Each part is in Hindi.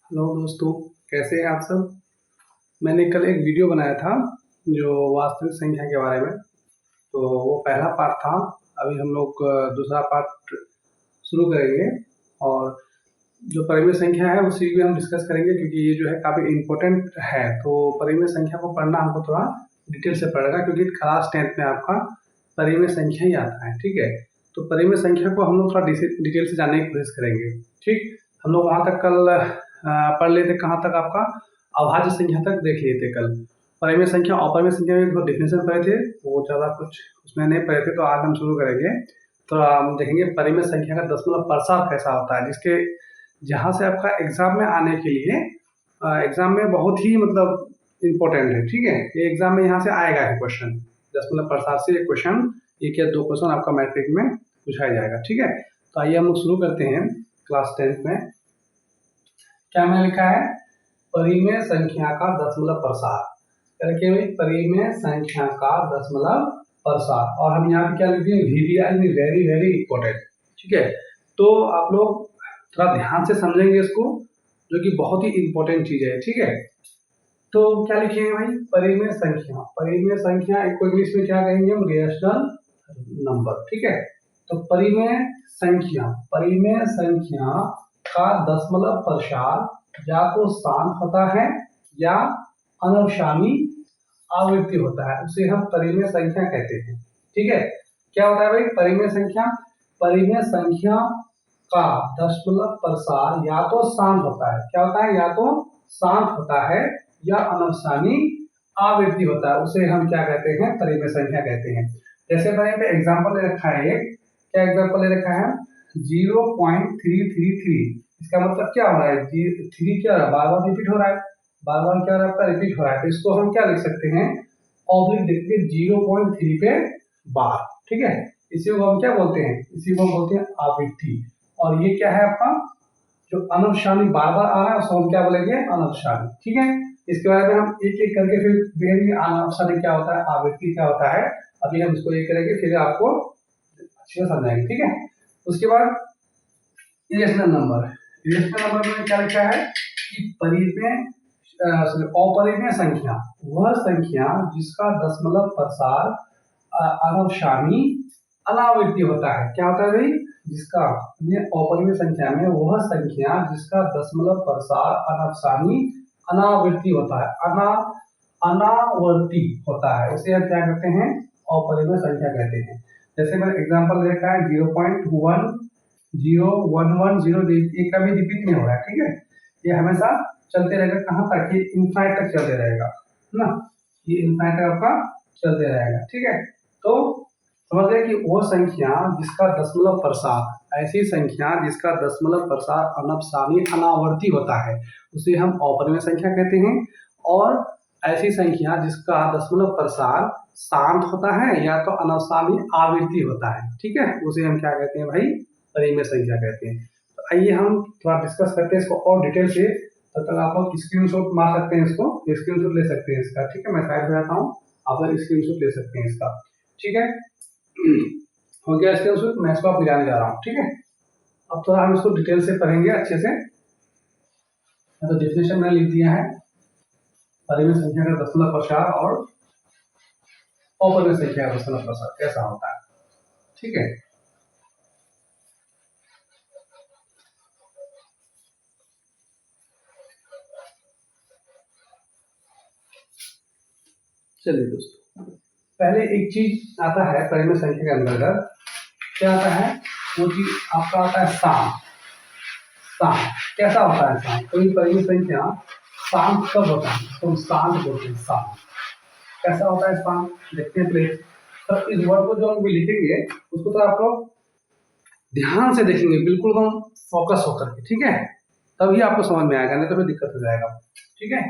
हेलो दोस्तों, कैसे हैं आप सब। मैंने कल एक वीडियो बनाया था जो वास्तविक संख्या के बारे में। तो वो पहला पार्ट था। अभी हम लोग दूसरा पार्ट शुरू करेंगे और जो परिमेय संख्या है उसी भी हम डिस्कस करेंगे, क्योंकि ये जो है काफ़ी इम्पोर्टेंट है। तो परिमेय संख्या को पढ़ना हमको थोड़ा डिटेल से पड़ेगा, क्योंकि क्लास 10th में आपका परिमेय संख्या ही आता है। ठीक है, तो परिमेय संख्या को हम लोग थोड़ा डिटेल से जानने की कोशिश करेंगे। ठीक, हम लोग वहाँ तक कल पढ़ लेते, कहाँ तक आपका अभाज्य संख्या तक देख लिए थे कल। परिमेय संख्या और अपरिमेय संख्या में डेफिनेशन पढ़े थे, वो ज़्यादा कुछ उसमें नहीं पढ़े थे। तो आज हम शुरू करेंगे, तो हम देखेंगे परिमेय संख्या का दशमलव प्रसार कैसा होता है, जिसके जहाँ से आपका एग्जाम में आने के लिए एग्जाम में बहुत ही मतलब इम्पोर्टेंट है। ठीक है, ये एग्जाम में यहाँ से आएगा ही क्वेश्चन, दशमलव प्रसार से एक क्वेश्चन, एक या दो क्वेश्चन आपका मैट्रिक में पूछाया जाएगा। ठीक है, तो आइए हम लोग शुरू करते हैं। क्लास 10th में क्या मैंने लिखा है, परिमेय संख्या का दशमलव प्रसार। क्या लिखे भाई, परिमेय संख्या का दशमलव प्रसार। और हम यहाँ पे क्या लिख दिए, वीवी, वेरी वेरी इंपॉर्टेंट। ठीक है, तो आप लोग थोड़ा ध्यान से समझेंगे इसको, जो कि बहुत ही इंपॉर्टेंट चीज है। ठीक है, तो क्या लिखेंगे भाई, परिमेय संख्या। परिमेय संख्या को इंग्लिश में क्या कहेंगे हम, रेशनल नंबर। ठीक है, तो परिमेय संख्या, परिमेय संख्या का दशमलव प्रसार या तो शांत होता है या अनुगामी आवृत्ति होता है, उसे हम परिमेय संख्या कहते हैं। ठीक है, क्या होता है भाई परिमेय संख्या, परिमेय संख्या का दशमलव प्रसार या तो शांत होता है, क्या होता है, या तो शांत होता है या अनुगामी आवृत्ति होता है, उसे हम क्या कहते हैं, परिमेय संख्या कहते हैं। जैसे मैंने पे एग्जांपल ले रखा है, क्या एग्जांपल ले रखा है, 0.333। इसका मतलब क्या हो रहा है, 3 क्या बार बार रिपीट हो रहा है, बार बार क्या आपका रिपीट हो रहा है। तो इसको हम क्या लिख सकते हैं, ऑब्लिक देखिए 0.3 पे बार। ठीक है, इसी को हम क्या बोलते हैं, इसी को हम बोलते हैं आवृत्ति। और ये क्या है आपका, जो अनुगामी बार बार आ रहा है उसको हम क्या बोलेंगे, अनुगामी। ठीक है, इसके बारे में हम एक एक करके फिर देखेंगे अनुगामी क्या होता है, आवृत्ति क्या होता है। अभी हम इसको एक करेंगे, फिर आपको अच्छे से समझाएंगे। ठीक है, उसके बाद इरेशनल नंबर। इरेशनल नंबर में क्या लिखा है कि परिमेय अपरिमेय संख्या वह संख्या जिसका दशमलव प्रसार अनुगामी अनावृत्ति होता है। क्या होता है भाई, जिसका अपरिमेय संख्या में वह संख्या जिसका दशमलव प्रसार अनुगामी अनावृत्ति होता है, अनावर्ती होता है, उसे हम क्या कहते हैं, अपरिमेय संख्या कहते हैं। जैसे मैंने एग्जांपल देखा है 0.10110, ये कभी रिपीट नहीं हो रहा है। ठीक है, ये हमेशा चलते रहेगा, कहाँ तक, ये इनफाइनाइट तक चलते रहेगा ना, ये इनफाइनाइट तक आपका चलते रहेगा। ठीक है, तो समझ गए कि वो संख्या जिसका दशमलव प्रसार, ऐसी संख्या जिसका दशमलव प्रसार अनुगामी अनावर्ती होता है, उसे हम अपरिमेय संख्या कहते हैं। और ऐसी संख्या जिसका दशमलव प्रसार शांत होता है या तो अनुगामी आवृत्ति होता है, ठीक है, उसे हम क्या कहते हैं भाई, परिमेय संख्या कहते हैं। तो आइए हम थोड़ा डिस्कस करते हैं इसको और डिटेल से। तब तक आप लोग स्क्रीनशॉट मार सकते हैं, इसको स्क्रीनशॉट ले सकते हैं इसका। ठीक है, मैं साइड में आता हूँ, आप लोग स्क्रीनशॉट ले सकते हैं इसका। ठीक है, हो गया स्क्रीनशॉट, मैं इसको आप मिलाने जा रहा हूँ। ठीक है, अब थोड़ा हम इसको डिटेल से पढ़ेंगे अच्छे से। तो डेफिनेशन मैंने लिख दिया है, परिमेय संख्या का दशमलव प्रसार और अपरिमेय संख्या का दशमलव प्रसार कैसा होता है। ठीक है, चलिए दोस्तों, पहले एक चीज आता है परिमेय संख्या के अंतर्गत, क्या आता है, वो चीज आपका आता है शांत। शांत कैसा होता है, शांत, कोई परिमेय संख्या शांत कब होता है, तो हम शांत बोलते हैं। शांत कैसा होता है, शांत देखते हैं प्लीज। तो इस वर्ड को जो हम भी लिखेंगे उसको तो आप लोग ध्यान से देखेंगे, बिल्कुल एकदम फोकस होकर के। ठीक है, तभी आपको समझ में आएगा, नहीं तो फिर दिक्कत हो जाएगा। ठीक है,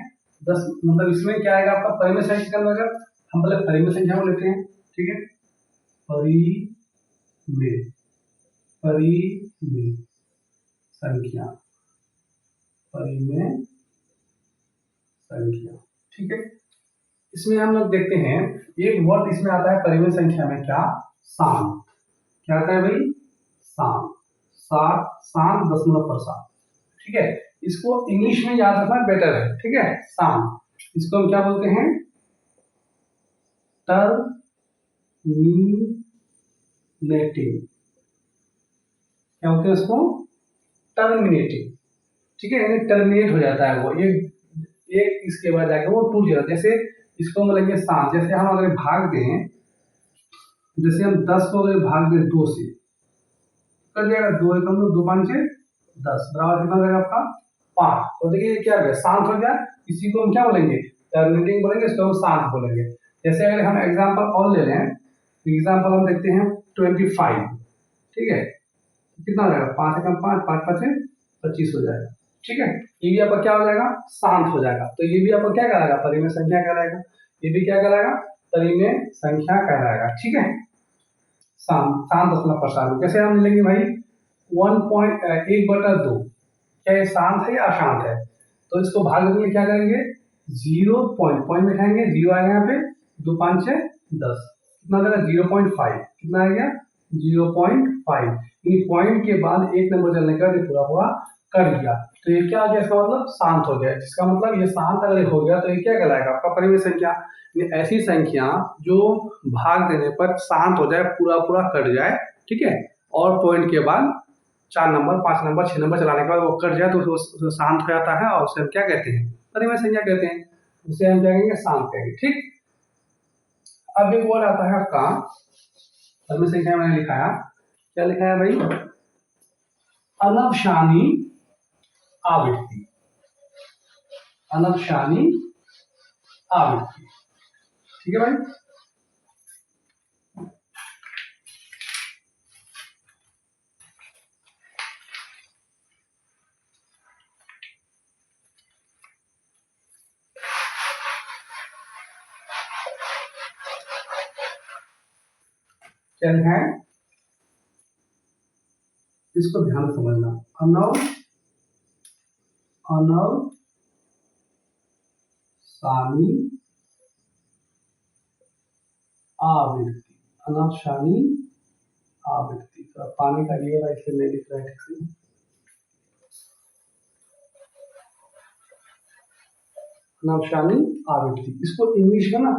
10 मतलब इसमें क्या आएगा आपका परिमेय संख्या का अंतर्गत, हम पहले परिमेय संख्या को लेते हैं। ठीक है, परिमेय, परिमेय संख्या, परिमेय संख्या। ठीक है, इसमें हम लोग देखते हैं एक वर्ड इसमें आता है परिमेय संख्या में, क्या, शांत। क्या आता है भाई, शांत, शांत दशमलव प्रसार। ठीक है, इसको इंग्लिश में याद रखना बेटर है, ठीक है। शांत, इसको हम क्या बोलते हैं, टर्मिनेटिंग, क्या बोलते हैं इसको, टर्मिनेटिंग, ठीक है, यानी टर्मिनेट हो जाता है वो, एक इसके बाद जाके वो टूट जाता है। जैसे इसको हम बोलेंगे शांत, जैसे हम अगर भाग दें, जैसे हम 10 को अगर भाग दें 2 से, कर जाएगा 2 एकम 2 5 10 बराबर कितना रहेगा आपका 5। तो देखिए ये क्या है, शांत हो गया। इसी को हम क्या बोलेंगे, टर्मिनेटिंग बोलेंगे, इसको हम शांत बोलेंगे। जैसे अगर हम एग्जांपल और ले लें, एग्जांपल हम देखते हैं 25, ठीक है, कितना हो जाएगा, 5 एकम 5 5 5 25 हो जाएगा, ठीक है। ये भी आपका क्या हो जाएगा, शांत हो जाएगा। तो ये भी आपका क्या कहलाएगा, परिमेय संख्या कहलाएगा। ये भी क्या कहलाएगा, परिमेय संख्या कहलाएगा, ठीक है। शांत, शांत दशमलव प्रसारण जैसे हम लेंगे भाई 1/2, क्या ये शांत है या अशांत है। तो इसको भाग में क्या करेंगे, 0 पॉइंट में लिखाएंगे, 0 आएगा यहाँ पे, 2 5 10, कितना आ गया 0.5, कितना आ गया 0.5। इन पॉइंट के बाद एक नंबर चलने का पूरा पूरा कर दिया, तो ये क्या हो गया, इसका मतलब शांत हो गया। जिसका मतलब ये शांत अगर हो गया तो ये क्या कहलाएगा, आपका परिमेय संख्या। ऐसी संख्या जो भाग देने पर शांत हो जाए, पूरा पूरा कट जाए, ठीक है, और पॉइंट के बाद 4 नंबर 5 नंबर 6 नंबर चलाने के बाद वो कट जाए तो उसको शांत हो जाता है, और उसे हम क्या कहते हैं, परिमेय संख्या कहते हैं। उसे हम क्या कहेंगे, शांत कहेंगे, ठीक। अब एक और आता है आपका परिमेय संख्या, मैंने लिखाया, क्या लिखा है भाई, अनवशानी आवृत्ति, अनवशानी आवृत्ति, ठीक है भाई। क्या लिखा है, इसको ध्यान समझना, अनवशानी आवृत्ति, अनवशानी आवृत्ति। तो पानी का लिए था इसलिए नहीं लिख रहा है ठीक से। अनवशानी आवृत्ति, इसको इंग्लिश में ना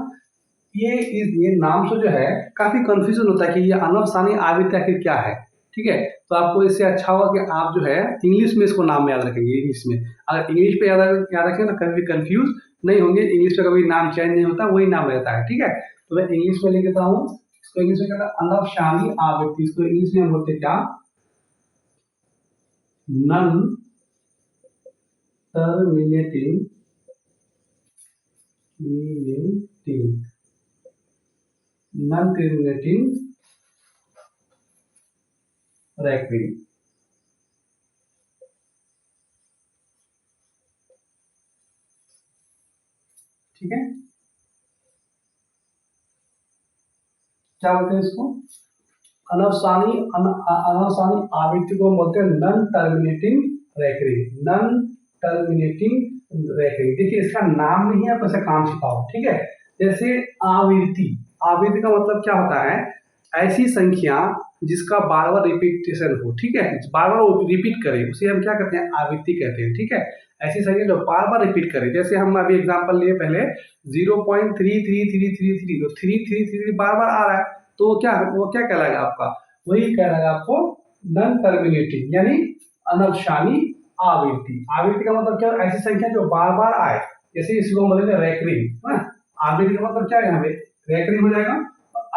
ये नाम से जो है काफी कंफ्यूजन होता है कि ये अनवशानी आवृत्ति आखिर क्या है, ठीक है। तो आपको इससे अच्छा होगा कि आप जो है इंग्लिश में इसको नाम याद रखेंगे। इंग्लिश में अगर इंग्लिश पे याद रखेंगे तो कभी कंफ्यूज नहीं होंगे। इंग्लिश में कभी नाम चेंज नहीं होता, वही नाम रहता है, ठीक है। तो मैं इंग्लिश में लिख देता हूँ, इसको इंग्लिश में कहता है अनवशानी आवृत्ति। इसको इंग्लिश में हम बोलते क्या, none terminating none terminating recurring, ठीक है। क्या बोलते हैं इसको, अनवशानी आवृत्ति को हम बोलते हैं none terminating recurring, none terminating recurring. देखिए इसका नाम नहीं है, आप ऐसा काम सिखाओ, ठीक है। जैसे आवृत्ति, आवृत्ति का मतलब क्या होता है, ऐसी संख्या जिसका बार बार रिपीटेशन हो, ठीक है, बार बार रिपीट करे, उसे हम क्या कहते हैं, आवृत्ति कहते हैं, ठीक है। ऐसी संख्या जो बार बार रिपीट करे, जैसे हम अभी एग्जांपल लिए पहले 0.3333, तो 333 बार बार आ रहा है, तो वो क्या कहलाएगा आपका, वही कहलाएगा आपको नन टर्मिनेटिंग, यानी अनवशानी आवृत्ति। आवृत्ति का मतलब क्या, ऐसी संख्या जो बार बार आए, जैसे इसको हम बोलेंगे रैकरिंग। आवृत्ति का मतलब क्या है, यहाँ पे रैकरिंग हो जाएगा।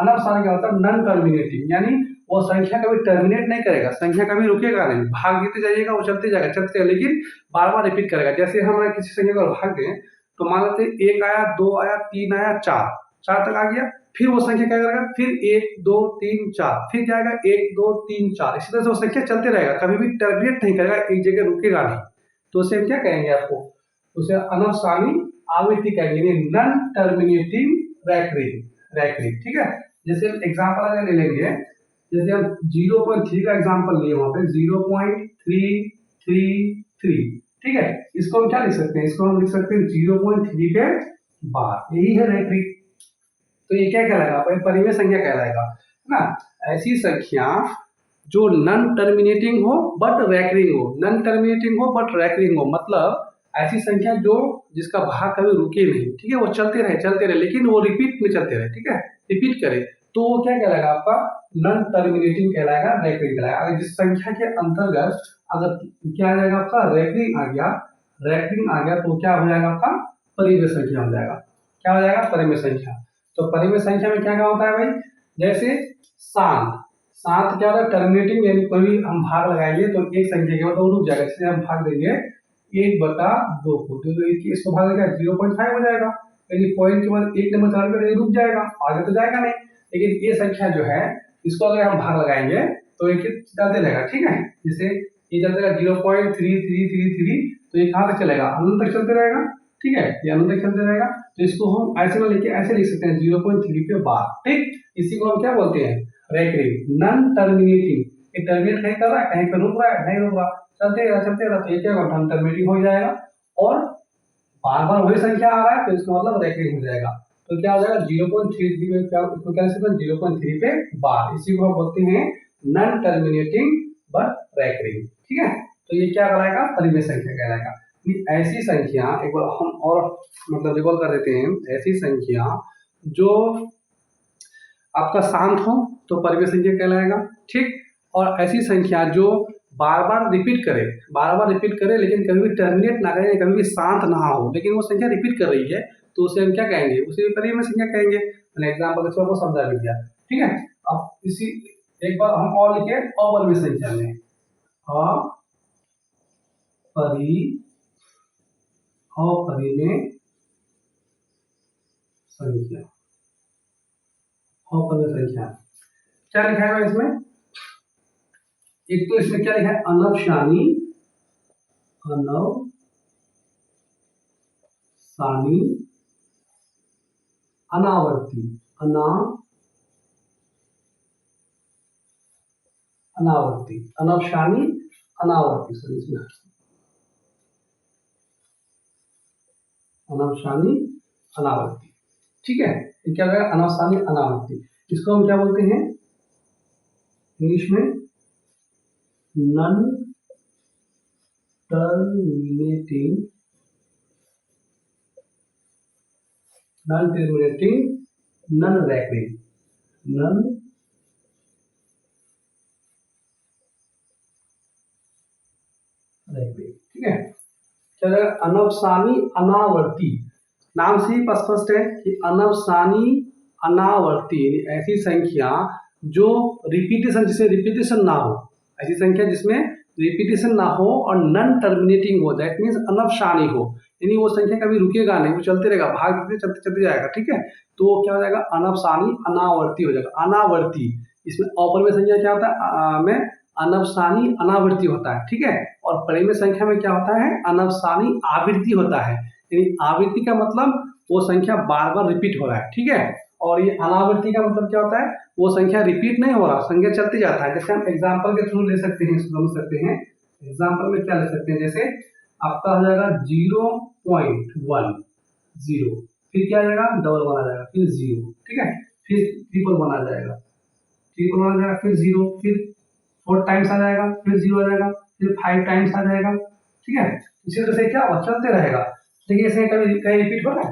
अनवशानी का मतलब नन टर्मिनेटिंग, यानी वो संख्या कभी टर्मिनेट नहीं करेगा, संख्या कभी रुकेगा नहीं, भाग देते जाइएगा, वो चलते जाएगा, लेकिन बार बार रिपीट करेगा। जैसे हम किसी संख्या को भाग दें तो मान लेते 1 आया, 2 आया, 3 आया, 4 तक आ गया, फिर वो संख्या क्या करेगा, फिर 1 2 3 4, फिर जाएगा 1 2 3 4, इसी तरह से वो संख्या चलते रहेगा, कभी भी टर्मिनेट नहीं करेगा, एक जगह रुकेगा नहीं। तो उसे हम क्या कहेंगे, आपको उसे अनवशानी आवृत्ति कहेंगे, नन टर्मिनेटिंग रैकरिंग, ठीक है। जैसे एग्जाम्पल अगर ले लेंगे, जैसे हम 0.3 का एग्जाम्पल लिए, वहां पे 0.333, ठीक है। इसको हम क्या लिख सकते हैं, इसको हम लिख सकते हैं 0.3 के बाद, यही है रैकरिंग। तो ये क्या कहलाएगा, परिमेय संख्या कहलाएगा, है ना। ऐसी संख्या जो नॉन टर्मिनेटिंग हो बट रैकरिंग हो, नॉन टर्मिनेटिंग हो बट रैकरिंग हो, मतलब ऐसी संख्या जो जिसका भाग कभी रुके नहीं, ठीक है, वो चलते रहे लेकिन वो रिपीट में चलते रहे, ठीक है, रिपीट करे, तो वो क्या कहलाएगा आपका नॉन टर्मिनेटिंग कहलाएगा, रैकरिंग कहलाएगा। अगर जिस संख्या के अंतर्गत अगर क्या आ जाएगा आपका रैकरिंग आ गया तो क्या हो जाएगा आपका परिमेय संख्या हो जाएगा। क्या हो जाएगा परिमेय संख्या। तो परिमेय संख्या में क्या क्या होता है भाई, जैसे सात क्या होता है टर्मिनेटिंग, यानी कोई हम भाग लगाएंगे तो एक संख्या के बाद वो रुक जाएगा, इसलिए हम भाग देंगे 1/2 को, तो इसको भाग देगा 0.5 हो जाएगा, यानी पॉइंट के बाद एक नंबर चालू करेंगे रुक जाएगा, आगे तो जाएगा नहीं। लेकिन ये संख्या जो है इसको अगर हम भाग लगाएंगे तो एक चलते रहेगा, ठीक है, जैसे ये चलते रहेगा 0.3333, तो ये कहाँ तक चलेगा अनंत तक चलते रहेगा, ठीक है, ये अनंत तक चलते रहेगा। तो इसको हम ऐसे ना लेके ऐसे लिख सकते हैं 0.3 पे बार, ठीक, इसी को हम क्या बोलते हैं रैकरिंग, नॉन टर्मिनेटिंग। ये टर्मिनेट कहीं कर रहा है, कहीं पे रुक रहा है, नहीं रुक रहा, चलते रहा तो ये क्या होगा नॉन टर्मिनेटिंग हो जाएगा, और बार बार वही संख्या आ रहा है तो इसका मतलब रैकरिंग हो जाएगा। तो क्या हो जाएगा 0.33 पे क्या इसको क्या लिख सकते हैं 0.3 पे बार, इसी को हम बोलते हैं नॉन टर्मिनेटिंग बट रैकरिंग, ठीक है। तो ये क्या कहलाएगा परिमेय संख्या कहलाएगा। ऐसी संख्या एक बार हम और मतलब रिकॉल कर देते हैं, ऐसी संख्या जो आपका शांत हो तो परिमेय संख्या कहलाएगा, ठीक, और ऐसी संख्या जो बार बार रिपीट करे लेकिन कभी भी टर्मिनेट ना करे, कभी भी शांत ना हो, लेकिन वो संख्या रिपीट कर रही है तो उसे हम क्या कहेंगे, उसे परिमेय संख्या कहेंगे। मैंने एग्जांपल के तौर पर समझा भी दिया, ठीक है। अब इसी एक बार हम और लिखे अपरिमेय संख्या में अपरिमेय संख्या, अपरिमेय संख्या क्या लिखा है इसमें, एक तो इसमें क्या लिखा है अनवसानी अनावर्ती अनवसानी अनावर्ती, सॉरी इसमें अनवसानी अनावर्ती, ठीक है। ये क्या होगा अनवसानी अनावर्ती, इसको हम क्या बोलते हैं इंग्लिश में नॉन टर्मिनेटिंग नॉन रैकरिंग, ठीक है। चलो अनवसानी अनावर्ती, नाम से ही स्पष्ट है कि अनवसानी अनावर्ती ऐसी संख्या जो रिपीटेशन, जिसमें रिपीटेशन ना हो, ऐसी संख्या जिसमें रिपीटेशन ना हो और नॉन टर्मिनेटिंग हो, दैट मीन्स अनवसानी हो, यानी वो संख्या कभी रुकेगा नहीं, वो चलते रहेगा, भाग चलते चलते जाएगा, ठीक है। तो क्या हो जाएगा अनवसानी अनावर्ती हो जाएगा, अनावर्ती। इसमें अपरिमेय संख्या क्या होता है में अनवसानी अनावृत्ति होता है, ठीक है, और परिमेय संख्या में क्या होता है अनवसानी आवृत्ति होता है, यानी आवृत्ति का मतलब वो संख्या बार बार रिपीट हो रहा है, ठीक है, और ये अनावृत्ति का मतलब क्या होता है वो संख्या रिपीट नहीं हो रहा, संख्या चलते जाता है। जैसे हम एग्जांपल के थ्रू ले सकते हैं, इसको समझ सकते हैं। एग्जांपल में क्या ले सकते हैं, जैसे आपका हो जाएगा 0.10, फिर क्या आ जाएगा डबल वन आ जाएगा, फिर 0, ठीक है, फिर ट्रिपल वन आ जाएगा, फिर 0, फिर 4 टाइम्स आ जाएगा, फिर 0 आ जाएगा, फिर 5 टाइम्स आ जाएगा, ठीक है। इसी तरह से क्या होगा चलते रहेगा, देखिए इसमें कभी कहीं रिपीट हो रहा है,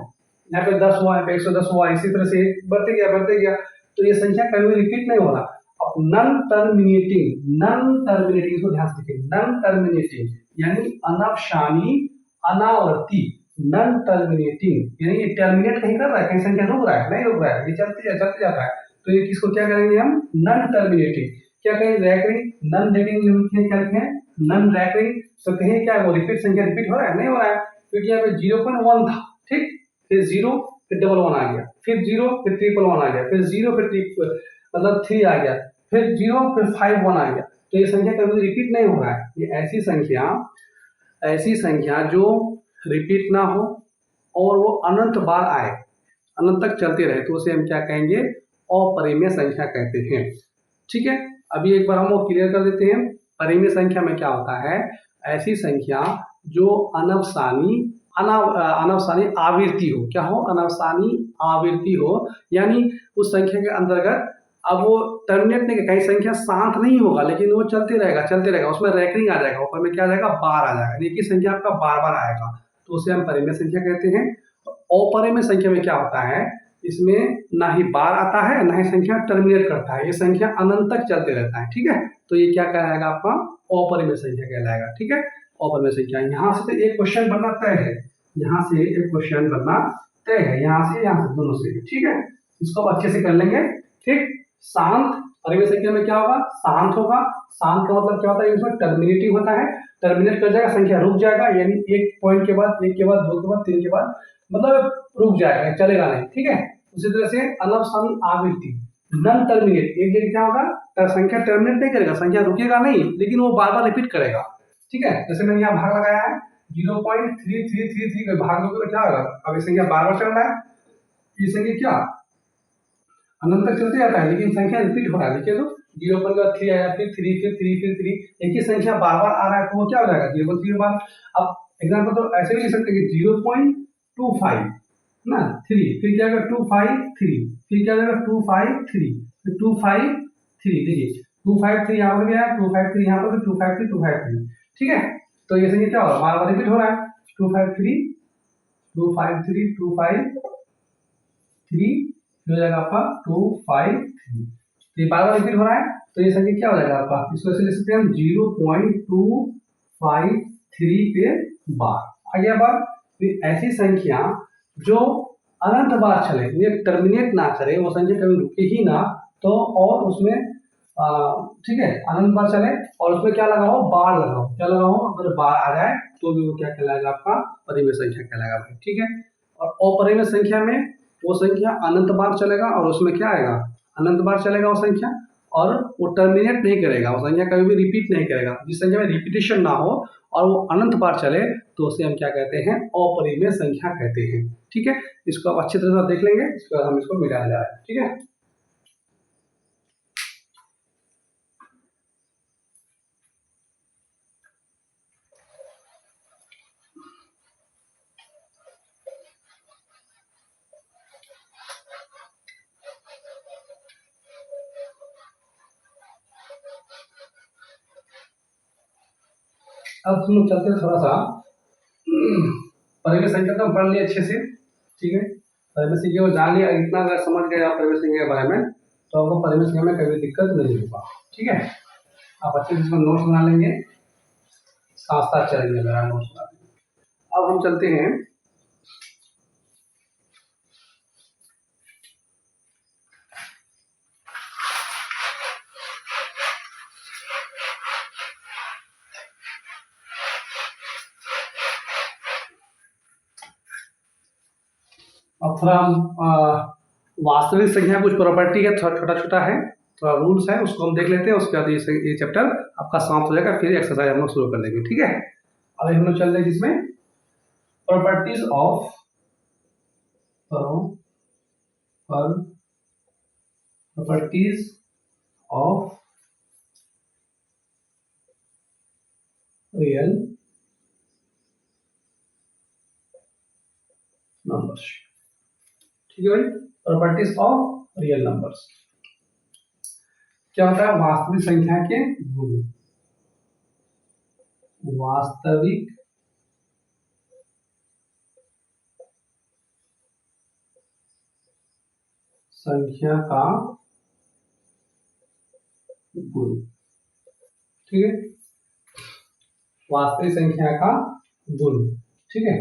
यहाँ पे 10 हुआ, यहाँ पे 110 हुआ, इसी तरह से बढ़ते गया, तो ये संख्या कभी रिपीट नहीं हो रहा। अब नॉन टर्मिनेटिंग इसको ध्यान से देखिए, नॉन टर्मिनेटिंग यानी अनवसानी अनावर्ती, नॉन टर्मिनेटिंग यानी ये टर्मिनेट कहीं कर रहा है, कहीं संख्या रुक रहा है, नहीं रुक रहा है, ये चलते जाता है, तो ये किसको क्या करेंगे हम नॉन टर्मिनेटिंग। क्या कहें रैकरिंग, नॉन रैकरिंग क्या लिखें नॉन रैकरिंग, तो कहीं क्या वो रिपीट संख्या रिपीट हो रहा है, नहीं हो रहा है, क्योंकि यहाँ पे 0.1 था, ठीक, फिर 0, फिर डबल वन आ गया, फिर 0, फिर ट्रिपल वन आ गया, फिर 0, फिर मतलब 3 आ गया, फिर 0, फिर 5 1 आ गया, तो ये संख्या कभी रिपीट नहीं हो रहा है। ये ऐसी संख्या जो रिपीट ना हो और वो अनंत बार आए, अनंत तक चलते रहे, तो उसे हम क्या कहेंगे अपरिमेय संख्या कहते हैं, ठीक है। अभी एक बार हम वो क्लियर कर देते हैं, परिमेय संख्या में क्या होता है ऐसी संख्या जो अनवसानी आवृत्ति हो, क्या हो अनवसानी आवृत्ति हो, यानी उस संख्या के अंतर्गत अब वो टर्मिनेट नहीं, कहीं संख्या शांत नहीं होगा लेकिन वो चलते रहेगा, उसमें रैंकिंग आ जाएगा, ऊपर में क्या आ जाएगा, बार आ जाएगा, एक ही संख्या आपका बार बार आएगा, तो उसे हम परिमेय संख्या कहते हैं। अपरिमेय संख्या में क्या होता है, इसमें ना ही बार आता है ना ही संख्या टर्मिनेट करता है, ये संख्या अनंत तक चलते रहता है, ठीक है। तो ये क्या कहलाएगा आपका, अपरिमेय संख्या कहलाएगा, ठीक है। अपरिमेय संख्या, यहाँ से तो एक क्वेश्चन बनना तय है, यहाँ से एक क्वेश्चन बनना तय है, यहाँ से दोनों से, ठीक है। इसको आप अच्छे से कर लेंगे, ठीक। शांत, परिमेय संख्या में क्या होगा, शांत होगा, शांत का मतलब क्या होता है, इसमें टर्मिनेटिव होता है, टर्मिनेट कर जाएगा, संख्या रुक जाएगा, यानी एक पॉइंट के बाद, एक के बाद, दो के बाद, तीन के बाद, मतलब रुक जाएगा, चलेगा नहीं, ठीक है। उसी तरह से अनवसन आवृत्ति, नन टर्मिनेट, एक जगह क्या होगा, संख्या टर्मिनेट नहीं करेगा, संख्या रुकेगा नहीं, लेकिन वो बार बार रिपीट करेगा, ठीक है। जैसे मैंने यहाँ भाग लगाया है 0.3333 का भाग लोगे तो क्या होगा, अब ये संख्या बार बार चल रहा है, ये संख्या क्या अनंत तक चलते जाता है, लेकिन संख्या रिपीट हो रहा है, देखिए तो 0.3 आया, फिर 3, फिर 3, फिर 3, एक ही संख्या बार बार आ रहा है, तो वो क्या हो जाएगा 0.3 बार। अब एग्जाम्पल तो ऐसे भी लिख सकते हैं कि 0.25 ना 3, फिर क्या होगा 253, फिर क्या हो जाएगा 253, फिर 253, देखिए 253 यहाँ पर भी आया, 253 यहाँ पर भी, 253, 253, ठीक है। तो ये संख्या क्या होगा, बार बार रिपीट हो रहा है, 253, 253, 253, हो जाएगा आपका 253, तो ये बार बार रिपीट हो रहा है, तो ये संख्या क्या हो जाएगा आपका, इसको ऐसे लिख सकते हैं हम 0.253 पे बार। आगे बार, ऐसी संख्या जो अनंत बार चले, ये टर्मिनेट ना करे, वो संख्या कभी रुके ही ना, तो और उसमें ठीक है अनंत बार चले, और उसमें क्या लगाओ, बार लगाओ, क्या लगाओ, अगर बार आ जाए तो भी वो क्या कहलाएगा, आपका परिमेय संख्या कहलाएगा भाई, ठीक है। और अपरिमेय संख्या में वो संख्या अनंत बार चलेगा, और उसमें क्या आएगा, अनंत बार चलेगा वो संख्या, और वो टर्मिनेट नहीं करेगा, वो संख्या कभी भी रिपीट नहीं करेगा, जिस संख्या में रिपीटेशन ना हो और वो अनंत बार चले, तो उसे हम क्या कहते हैं, अपरिमेय संख्या कहते हैं, ठीक है। इसको आप अच्छी तरह से देख लेंगे, इसके बाद हम इसको मिलाया जा रहा है, ठीक है। अब हम लोग चलते हैं थोड़ा सा परिमेय संख्या तो हम पढ़ लिए अच्छे से, ठीक है। परिमेय संख्या को जान लिया, इतना अगर समझ गए आप परिमेय संख्या के बारे में, तो आपको परिमेय संख्या में कभी दिक्कत नहीं होगा, ठीक है। आप अच्छे से इसमें नोट्स बना लेंगे, साथ साथ चलेंगे, मेरा नोट्स बना लेंगे। अब हम चलते हैं अब थोड़ा हम वास्तविक संख्या कुछ प्रॉपर्टी है, थोड़ा छोटा छोटा है, थोड़ा रूल्स है, उसको हम देख लेते हैं, उसके बाद ये चैप्टर आपका समाप्त हो जाएगा, फिर एक्सरसाइज हम लोग शुरू कर देंगे, ठीक है। अभी हम लोग चल रहे हैं जिसमें properties of properties of real numbers, ठीक है भाई। प्रॉपर्टीज ऑफ रियल नंबर्स क्या होता है, वास्तविक संख्या के गुण, वास्तविक संख्या का गुण, ठीक है, वास्तविक संख्या का गुण, ठीक है।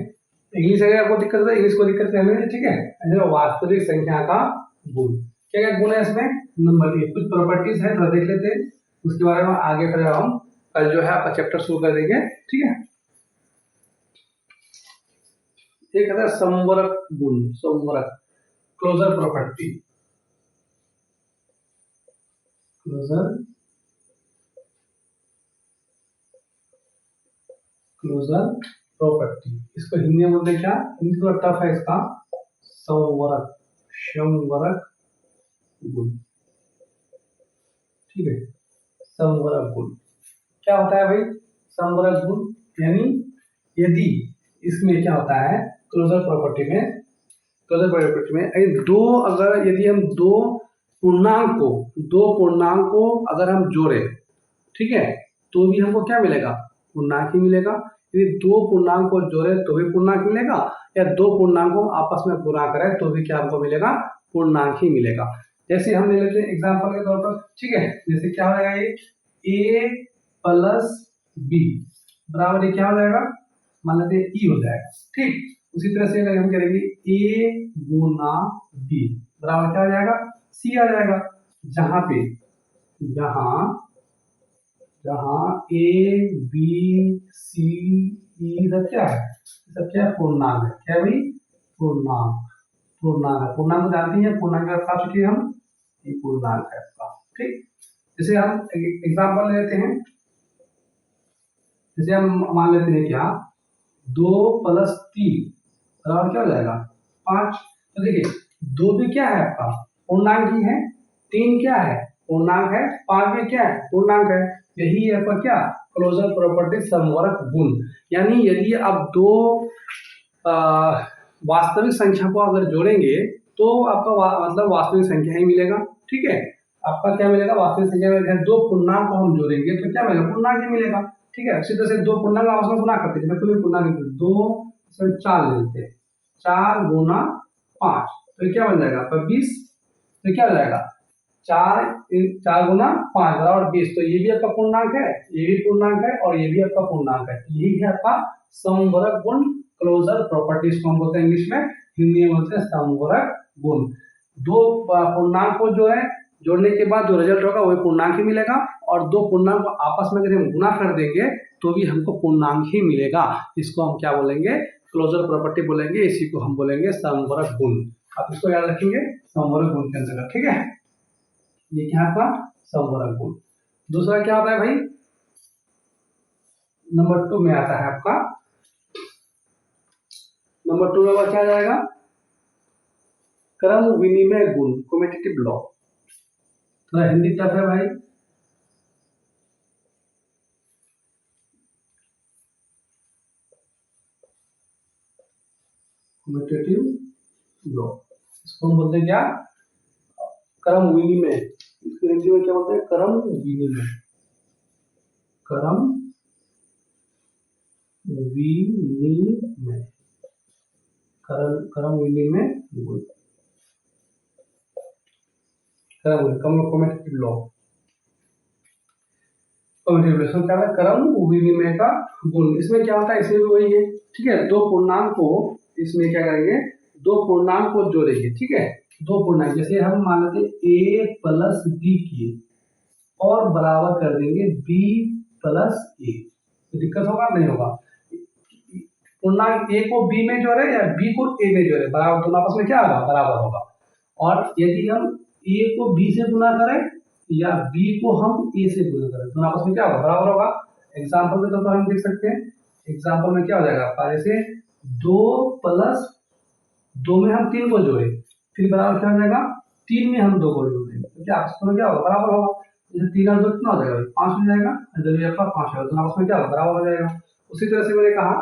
इंग्लिश अगर आपको दिक्कत है, इंग्लिश को दिक्कत कर लेंगे, ठीक है। वास्तविक संख्या का गुण, क्या क्या गुण है इसमें, नंबर की कुछ प्रॉपर्टीज है, थोड़ा देख लेते हैं, उसके बारे में आगे फिर हम कल जो है आपका चैप्टर शुरू कर देंगे, ठीक है। एक है समवरक गुण, समवरक क्लोजर प्रॉपर्टी, क्लोजर प्रॉपर्टी, इसको हिंदी में बोलते क्या, हिंदी थोड़ा टफ है इसका, समवरक, समवरक गुण, ठीक है। समवरक गुण क्या होता है भाई, समवरक गुण यानी यदि इसमें क्या होता है, क्लोजर प्रॉपर्टी में, क्लोजर प्रॉपर्टी में दो, अगर यदि हम दो पूर्णांक को, दो पूर्णांक को अगर हम जोड़े, ठीक है, तो भी हमको क्या मिलेगा? पूर्णांक ही मिलेगा। यदि दो पूर्णांक को जोड़े तो भी पूर्णांक मिलेगा, या दो पूर्णांक को आपस में गुणा करें तो भी क्या हमको मिलेगा? पूर्णांक ही मिलेगा। जैसे हम ले लेते हैं एग्जांपल के तौर पर, ठीक है, जैसे क्या हो जाएगा, ये a प्लस बी बराबर ये क्या हो जाएगा? मान लेते हैं ई हो जाएगा, ठीक। उसी तरह से अगर हम करेंगे a गुना बी बराबर क्या हो जाएगा? सी आ जाएगा। जहां पे, जहां जहां ए बी सी ई सब क्या है? सब क्या है? पूर्णांक है। क्या है भाई? पूर्णांक। पूर्णांक है। पूर्णांक को जानती हैं, पूर्णांक का बता चुके हम, ये पूर्णांक है आपका, ठीक। जैसे हम एग्जाम्पल लेते हैं, जैसे हम मान लेते हैं क्या, 2 + 3 बराबर क्या हो जाएगा? 5। तो देखिए, 2 भी क्या है आपका? पूर्णांक ही है। 3 क्या है? पूर्णांक है। 5 भी क्या है? पूर्णांक है। यही है आपका क्या? क्लोजर प्रॉपर्टी, समवर्ग गुण। यानी यदि आप दो आ, वास्तविक संख्या को अगर जोड़ेंगे तो आपका मतलब वास्तविक संख्या ही मिलेगा, ठीक है। आपका क्या मिलेगा? वास्तविक संख्या में दो पूर्णांक को हम जोड़ेंगे तो क्या मिलेगा? पूर्णांक ही मिलेगा, ठीक है। उसी तरह से दो पूर्णांक आपस में गुणा करते हैं, कोई पूर्णांक दो, इसमें 4 लेते हैं, 4 गुना 5 तो ये क्या बन जाएगा आपका? 20। तो क्या हो जाएगा? 4 गुना 5 बराबर 20। तो ये भी आपका पूर्णांक है, ये भी पूर्णांक है, और ये भी आपका पूर्णांक है। यही है आपका समवर्ग गुण, क्लोजर प्रॉपर्टी इसको हम बोलते हैं इंग्लिश में, हिंदी में बोलते हैं समवर्ग गुण। दो पूर्णांक को जो है जोड़ने के बाद जो रिजल्ट होगा वही पूर्णांक ही मिलेगा, और दो पूर्णांक को आपस में अगर हम गुणा कर देंगे तो भी हमको पूर्णांक ही मिलेगा। इसको हम क्या बोलेंगे? क्लोजर प्रॉपर्टी बोलेंगे। इसी को हम बोलेंगे समवर्ग गुण। आप इसको याद रखेंगे समवर्ग गुण के अंतर्गत, ठीक है। ये क्या आपका? समवर्ग गुण। दूसरा क्या होता है भाई? नंबर 2 में आता है आपका, नंबर 2 में क्या जाएगा? क्रम विनिमय गुण, कम्यूटेटिव लॉ। तो हिंदी क्या है भाई? कम्यूटेटिव लॉ, इसको हम बोलते हैं क्या? क्रम विनिमय। इसको हिंदी में क्या बोलते हैं? क्रम विनिमय। क्रम विनिमय, क्रम विनिमय गुण, कम्यूटेटिव लॉ। कम्यूटेटिव क्या है? क्रम विनिमय का गुण। इसमें क्या होता है? इसमें भी वही है, ठीक है। दो पूर्णांक को इसमें क्या करेंगे? दो पूर्णांक को जोड़ेंगे, ठीक है। दो पूर्णांक, जैसे हम मान लेते a प्लस बी किए और बराबर कर देंगे b प्लस ए, तो दिक्कत होगा नहीं होगा? पूर्णांक a को b में जोड़े या b को a में जोड़े, बराबर, दोनों आपस में क्या होगा? बराबर होगा। और यदि हम a को b से गुणा करें या b को हम a से गुणा करें, दोनों आपस में क्या होगा? बराबर होगा। एग्जाम्पल के तौर पर हम देख सकते हैं, एग्जाम्पल में क्या हो जाएगा आपका? जैसे 2 + 2 में हम 3 को जोड़े, फिर बराबर क्या हो जाएगा? 3 में हम 2 को जोड़ देंगे तो क्या आपस में क्या होगा? बराबर होगा। जैसे 3 और 2 कितना हो जाएगा? 5 हो जाएगा। इधर भी आपका 5 होगा, दोनों आपस में क्या होगा? बराबर हो जाएगा। उसी तरह से मैंने कहा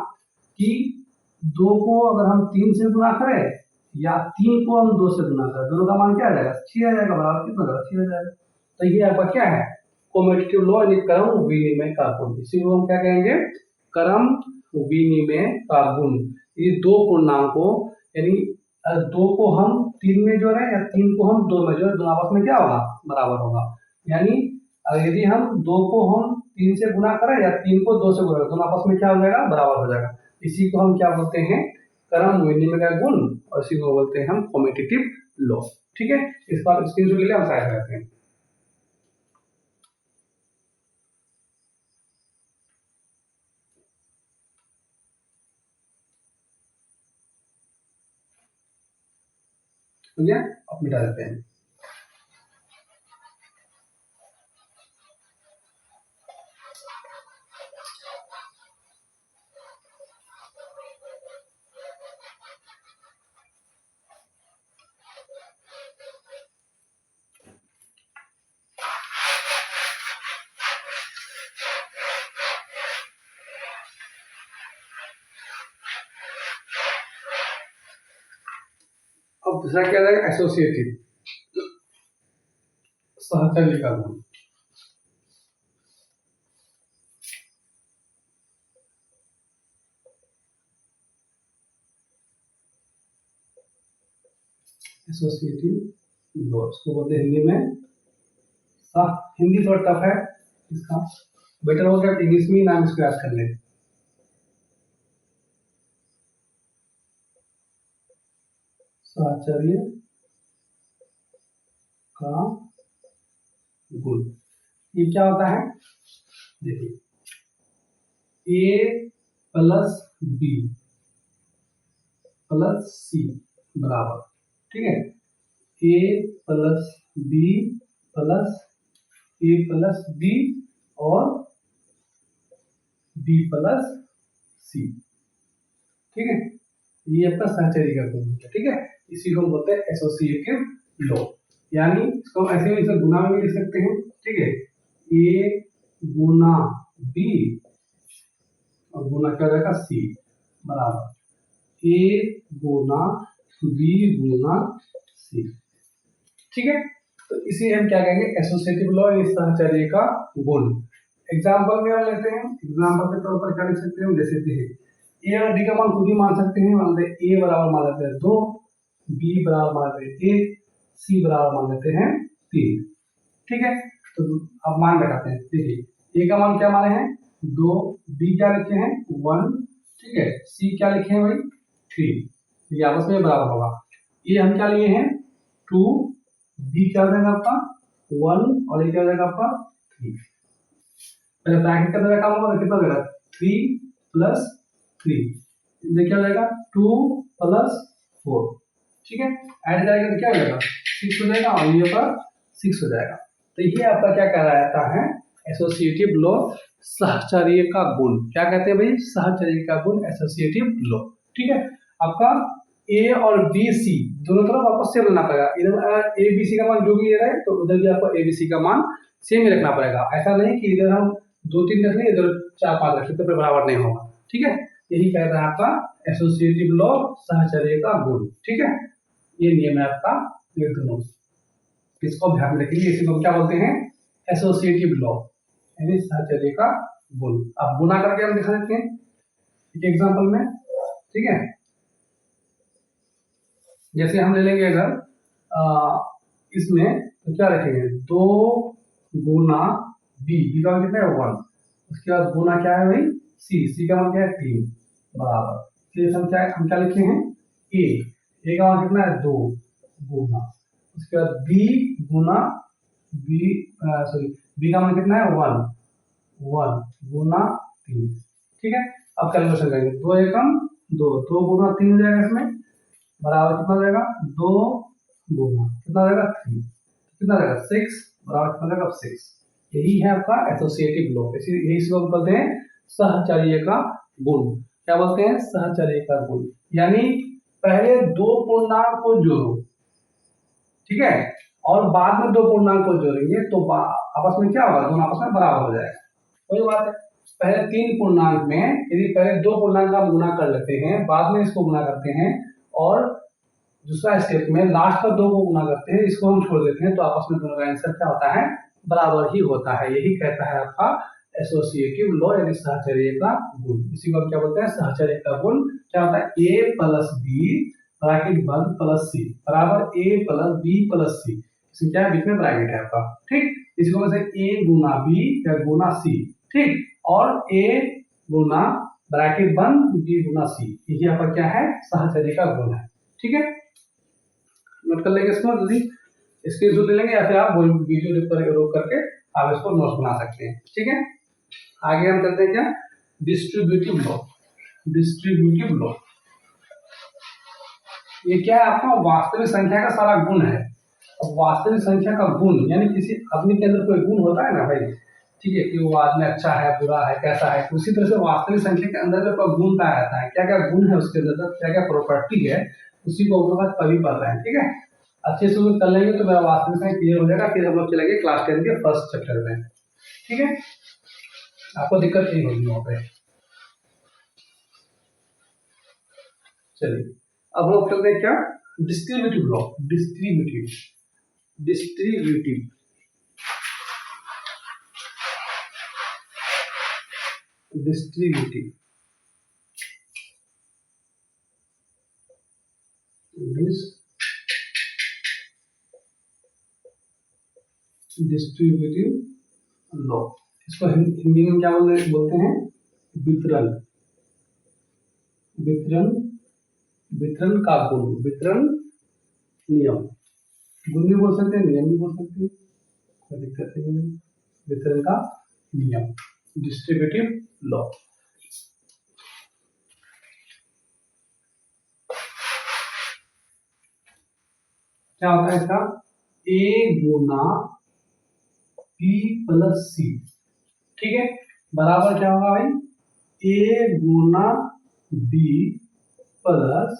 कि 2 को अगर हम 3 से गुणा करें या 3 को हम 2 से गुणा करें, दोनों का मान क्या आ जाएगा? 6 आ जाएगा। बराबर कितना होगा? 6 हो जाएगा। तो ये आपका क्या है? कम्यूटेटिव लॉ, यानी क्रम विनिमय का गुण। इसी को हम क्या कहेंगे? क्रम विनिमय का गुण। ये दो पूर्णांकों, यानी 2 को हम 3 में जोड़े या 3 को हम 2 में जोड़े, दोनों आपस में क्या होगा? बराबर होगा। यानी यदि हम 2 को हम 3 से गुणा करें या 3 को 2 से गुणा करें, दोनों आपस में क्या हो जाएगा? बराबर हो जाएगा। इसी को हम क्या बोलते हैं? क्रम विनिमय का गुण, और इसी को बोलते हैं हम कम्यूटेटिव लॉ, ठीक है। इस बार स्क्रीनशॉट के लिए हम साइड करते हैं। ठीक है, अब मिटा देते हैं। अब दूसरा क्या रहेगा? एसोसिएटिव। सहचर्य का गुण। एसोसिएटिव लॉ इसको बोलते हैं हिंदी में हिंदी थोड़ा टफ है इसका, बेटर हो गया इंग्लिश में नाम इसको याद कर ले। सहचर्य का गुण ये क्या होता है, देखिए ए प्लस बी प्लस सी बराबर, ठीक है, ए प्लस बी प्लस ए प्लस बी और बी प्लस सी, ठीक है, ये आपका सहचर्य का गुण है, ठीक है, इसी को हम बोलते हैं एसोसिएटिव लॉ, यानी इसको ऐसे ही इसे गुना में भी लिख सकते हैं, ठीक है, ए गुना बी और गुना क्या हो जाएगा सी बराबर ए गुना बी गुना सी, ठीक है, तो इसे हम क्या कहेंगे एसोसिएटिव लॉ, इस सहचर्य का गुण। एग्जांपल में हम लेते हैं, एग्जांपल के तौर पर क्या लिख सकते हैं, जैसे ए और डी का मान खुद ही मान सकते हैं, मान लेते ए बराबर मान लेते हैं 2, बी बराबर मान लेते हैं 1, सी बराबर मान लेते हैं 3, ठीक है, तो अब मान लगाते हैं, देखिए ए का मान क्या माने हैं 2, बी क्या लिखे हैं 1, ठीक है, सी क्या लिखे हैं भाई 3, ये आपस में बराबर होगा, ये हम क्या लिए हैं 2, बी क्या हो जाएगा आपका 1 और ये क्या हो जाएगा आपका 3, पहले ब्रैकेट का अंदर काम होगा तो कितना हो जाएगा 3 प्लस 3, ये क्या हो जाएगा 2 प्लस 4, ठीक है, ऐड करेंगे तो क्या हो जाएगा 6 हो जाएगा और ये पर 6 हो जाएगा, तो ये आपका क्या कहलाता है एसोसिएटिव लॉ, सहचर्य का गुण, क्या कहते हैं भाई सहचर्य का गुण एसोसिएटिव लॉ, ठीक है, आपका ए और बी सी दोनों तरफ आपको सेम रखना पड़ेगा, इधर ए बी सी का मान जो भी रहे तो उधर भी आपको ए बी सी का मान सेम ही रखना पड़ेगा, ऐसा नहीं कि इधर हम 2-3 रख लें इधर 4-5 रख लें तो बराबर नहीं होगा, ठीक है, यही कहता है आपका एसोसिएटिव लॉ सहचर्य का गुण, ठीक है, ये नियम है आपका ये दोनों, इसको ध्यान रखिए, इसी को क्या बोलते हैं एसोसिएटिव लॉ यानी सहचर्य का गुण। अब गुना करके हम दिखा देते हैं एक एग्जांपल में, ठीक है, जैसे हम ले लेंगे अगर इसमें तो क्या रखेंगे 2 गुना बी, बी का मान कितना है 1, उसके बाद गुना क्या है भाई सी का मान क्या है 3 बराबर, फिर हम क्या लिखे हैं ए का मान कितना है 2 गुना, उसके बाद बी गुना बी बी का मान कितना है 1 गुना 3, ठीक है, अब कैलकुलेशन करेंगे 2 एकम 2 गुना 3 हो जाएगा इसमें बराबर कितना हो जाएगा 2 गुना कितना हो जाएगा 3, कितना रहेगा 6 बराबर कितना रहेगा 6, यही है आपका एसोसिएटिव लॉ, यही इसको बोलते हैं सहचर्य का गुण, क्या बोलते हैं सहचर्य का गुण, यानी पहले 2 पूर्णांक को जोड़ो, ठीक है, और बाद में 2 पूर्णांक को जोड़ेंगे तो आपस में क्या होगा दोनों आपस में बराबर हो जाएगा, वही बात है, पहले 3 पूर्णांक में यदि पहले 2 पूर्णांक का गुणा कर लेते हैं बाद में इसको गुणा करते हैं और दूसरा स्टेप में लास्ट का 2 को गुणा करते हैं, इसको हम छोड़ देते हैं तो आपस में दोनों का आंसर क्या होता है बराबर ही होता है, यही कहता है आपका एसोसिएटिव लॉ यानी सहचर्य का गुण, इसी को हम क्या बोलते हैं सहचर्य का गुण, क्या होता है ए प्लस बी ब्रैकेट बंद प्लस सी बराबर ए प्लस बी प्लस सी, इसमें क्या है बीच में ब्रैकेट है आपका, ठीक, इसको वैसे ए गुना बी या गुना सी, ठीक, और ए गुना ब्रैकेट बंद बी गुना सी, यही आपका क्या है सहचर्य का गुण है, ठीक है, नोट कर लेंगे इसको जल्दी, स्क्रीनशॉट ले लेंगे या फिर आप वीडियो रोक करके आप इसको नोट्स बना सकते हैं, ठीक है, आगे हम करते हैं क्या डिस्ट्रीब्यूटिव लॉ, डिस्ट्रीब्यूटिव लॉ ये क्या है आपका वास्तविक संख्या का सारा गुण है, अब वास्तविक संख्या का गुण यानी किसी आदमी के अंदर कोई गुण होता है ना भाई, ठीक है, कि वो आदमी अच्छा है बुरा है कैसा है, उसी तरह से वास्तविक संख्या के अंदर में कोई गुण पाया जाता है, क्या क्या गुण है उसके अंदर क्या क्या प्रॉपर्टी है उसी को हम लोग कभी पढ़ रहे हैं, ठीक है, अच्छे से कर लेंगे तो मेरा वास्तविक संख्या क्लियर हो जाएगा, फिर हम लोग चलेंगे क्लास 10 के फर्स्ट चैप्टर में, ठीक है, आपको दिक्कत नहीं होगी वहाँ पे, चलिए अब हम लोग चलते हैं क्या distributive law, distributive distributive law. इसको हिंदी में क्या बोलते हैं? वितरण। वितरण वितरण का गुण, वितरण नियम। गुण भी बोल सकते हैं, नियम भी बोल सकते हैं, कोई दिक्कत नहीं है। वितरण का नियम, डिस्ट्रीब्यूटिव लॉ। क्या होता है इसका? ए गुना बी प्लस सी, ठीक है, बराबर क्या होगा भाई? ए गुना बी प्लस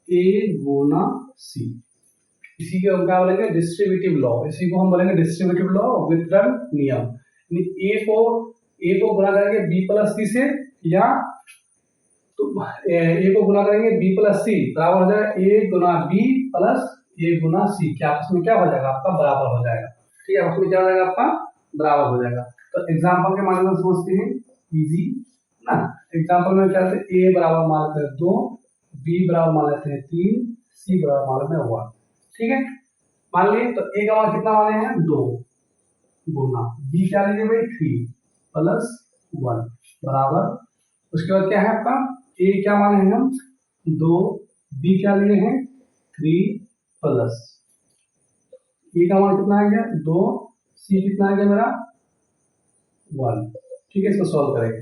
ए गुना सी। इसी को हम क्या बोलेंगे? Distributive law. इसी को हम बोलेंगे डिस्ट्रीब्यूटिव लॉ, वितरण नियम। ए को गुणा करेंगे बी प्लस सी से, या तो ए को गुणा करेंगे बी प्लस सी, बराबर हो जाएगा ए गुना बी प्लस ए गुना सी। क्या उसमें क्या हो जाएगा? आपका बराबर हो जाएगा, ठीक है, उसमें क्या हो जाएगा? आपका बराबर हो जाएगा। तो एग्जांपल के माध्यम से समझते हैं, इजी ना। एग्जांपल में क्या होता है? ए बराबर मान लेते हैं 2, बी बराबर मान लेते हैं 3, सी बराबर मान लेते हैं 1, ठीक है। मान लिए तो ए का मान कितना माने हैं? 2 गुना बी क्या लीजिए भाई? 3 प्लस 1 बराबर, उसके बाद क्या है आपका? ए क्या माने हैं हम? 2, बी क्या लिए हैं? 3 प्लस ए का मान कितना आ गया? 2, सी कितना आ गया मेरा? 1, ठीक है। इसको सॉल्व करेंगे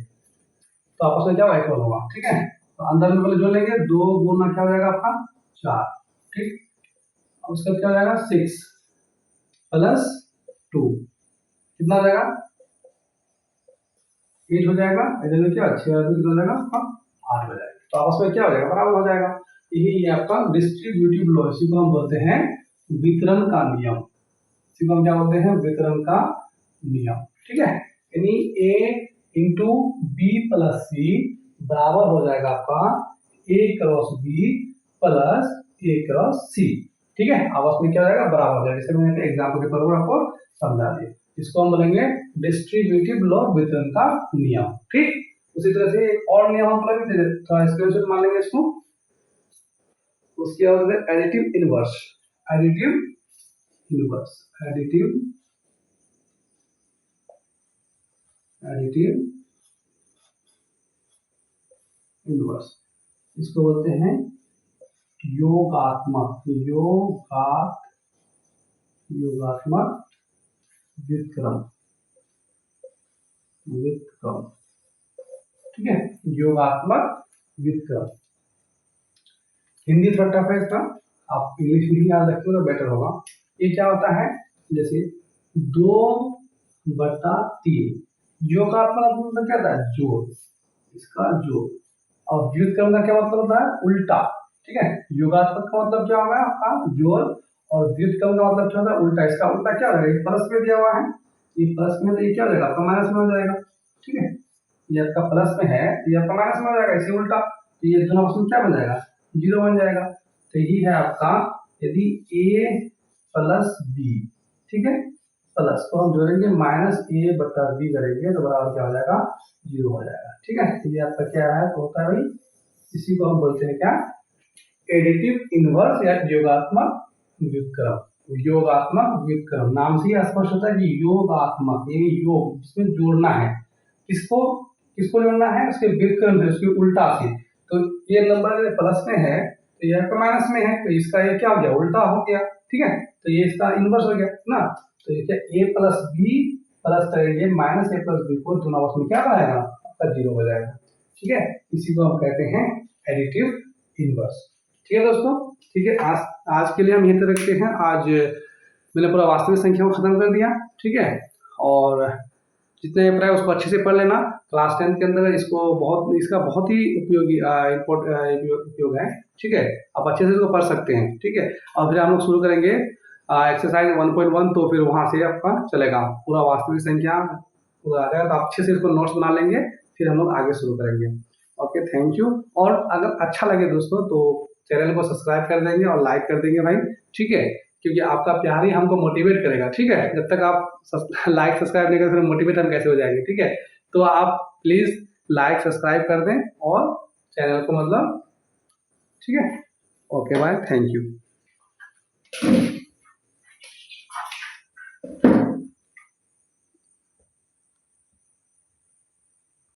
तो आपस में क्या इक्वल होगा, ठीक है। तो अंदर में पहले जोड़ लेंगे, 2 गुना क्या हो जाएगा आपका? 4, ठीक। अब उसका क्या हो जाएगा? 6 प्लस 2 कितना हो जाएगा? 8 हो जाएगा। इधर में क्या 6 कितना हो जाएगा आपका? 8 हो जाएगा। तो आपस में क्या हो जाएगा? बराबर हो जाएगा। यही आपका डिस्ट्रीब्यूटिव लॉ, इसी को हम बोलते हैं वितरण का नियम। इसी को हम क्या बोलते हैं? वितरण का नियम, ठीक है। यानी ए इंटू बी प्लस सी बराबर हो जाएगा आपका ए क्रॉस बी प्लस ए क्रॉस सी, ठीक है। आपस में क्या हो जाएगा? बराबर हो जाएगा। जैसे मैंने एग्जाम्पल के तौर पर आपको समझा दिया। इसको हम बोलेंगे डिस्ट्रीब्यूटिव लॉ, वितरण का नियम, ठीक। उसी तरह से एक और नियम हम बोलेंगे, थोड़ा स्क्रीनशॉट मान लेंगे इसको। उसके बाद additive inverse, additive inverse, additive inverse, इसको बोलते हैं योगात्मक व्युत्क्रम, ठीक है। योगात्मक व्युत्क्रम। हिंदी थोड़ा टफ है इसका, आप इंग्लिश में ही याद रखेंगे तो बेटर होगा। ये क्या होता है? जैसे 2/3, योगात्मक मतलब क्या होता है? जोड़, इसका जोड़। और व्युत्क्रम का क्या मतलब होता है? उल्टा, ठीक है। योगात्मक का मतलब क्या होगा आपका? जोड़, और व्युत्क्रम का मतलब क्या होता है? उल्टा। इसका उल्टा क्या होगा? ये प्लस में दिया हुआ है, ये प्लस में, तो ये क्या हो जाएगा? आपका माइनस में हो जाएगा, ठीक है। ये आपका प्लस में है, ये आपका माइनस में हो जाएगा, इसे उल्टा। तो ये दोनों ऑप्शन क्या बन जाएगा? 0 बन जाएगा। तो यही है आपका, यदि a प्लस बी, ठीक है, प्लस तो हम जोड़ेंगे माइनस a बटा बी करेंगे तो बराबर क्या हो जाएगा? 0 हो जाएगा, ठीक है। ये आपका क्या है? तो होता है भाई, इसी को हम बोलते हैं क्या? एडिटिव इनवर्स या योगात्मक व्युत्क्रम। योगात्मक व्युत्क्रम नाम से ही स्पष्ट होता है कि योगात्मक, यानी योग, जिसमें जोड़ना है। किसको किसको जोड़ना है? उसके व्युत्क्रम से, उसके उल्टा से। तो ये नंबर प्लस में है तो ये आपका माइनस में है, तो इसका ये क्या हो गया? उल्टा हो गया, ठीक है। तो ये इसका इनवर्स हो गया ना। तो ये क्या? a प्लस बी प्लस करेंगे माइनस a प्लस बी को, दोनों आपस में क्या बनाएगा? आपका 0 हो जाएगा, ठीक है। इसी को हम कहते हैं एडिटिव इनवर्स, ठीक है दोस्तों। ठीक है, आज के लिए हम यहीं तक रखते हैं। आज मैंने पूरा वास्तविक संख्या को खत्म कर दिया, ठीक है। और जितने पेपर है उसको अच्छे से पढ़ लेना। क्लास 10 के अंदर इसका बहुत ही उपयोगी उपयोग है, ठीक है। आप अच्छे से इसको पढ़ सकते हैं, ठीक है। और फिर हम लोग शुरू करेंगे एक्सरसाइज 1.1, तो फिर वहाँ से आपका चलेगा पूरा वास्तविक संख्या पूरा आ जाएगा। तो आप अच्छे से इसको नोट्स बना लेंगे, फिर हम लोग आगे शुरू करेंगे। Okay, thank you. और अगर अच्छा लगे दोस्तों तो चैनल को सब्सक्राइब कर देंगे और लाइक कर देंगे भाई, ठीक है। क्योंकि आपका प्यार ही हमको मोटिवेट करेगा, ठीक है। जब तक आप लाइक सब्सक्राइब नहीं करेंगे, मोटिवेट हम कैसे हो जाएंगे, ठीक है। तो आप प्लीज़ लाइक सब्सक्राइब कर दें और चैनल को मतलब ठीक है। Okay bye, thank you.